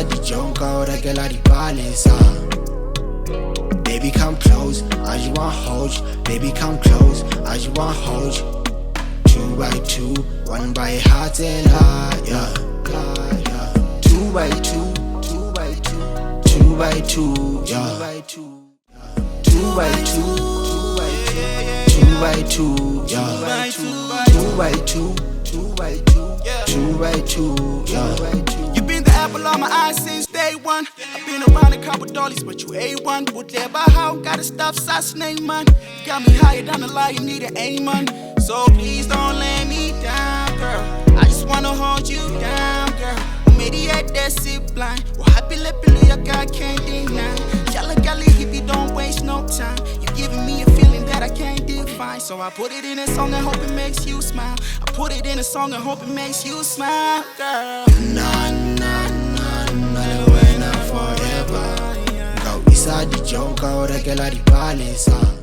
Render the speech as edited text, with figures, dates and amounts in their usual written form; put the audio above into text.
di jonka ora che la ripale sa. Baby come close, I just want hold you. Baby come close, I just want hold you. 2 by 2, 1 by heart and heart, yeah. 2 by 2, 2 by 2, 2 by 2, yeah. 2 by 2, 2 by 2, 2 by 2, yeah. 2 by 2, 2 by 2, 2 by 2, yeah. You've been the apple on my eye since day one. I've been around a couple dollies, but you A1. Would never how gotta stop assassinate, man. You got me higher down the line, you need an amen. So please don't let me down, girl. I just wanna hold you down, girl. Mediate that sit blind. Well, happy let you got can't deny. Yalla gally hippie, don't waste no time. You're giving me a feeling that I can't define. So I put it in a song and hope it makes you smile. I put it in a song and hope it makes you smile, girl. Nah, no way, not forever. Go inside the jonka ora che la ripale sa.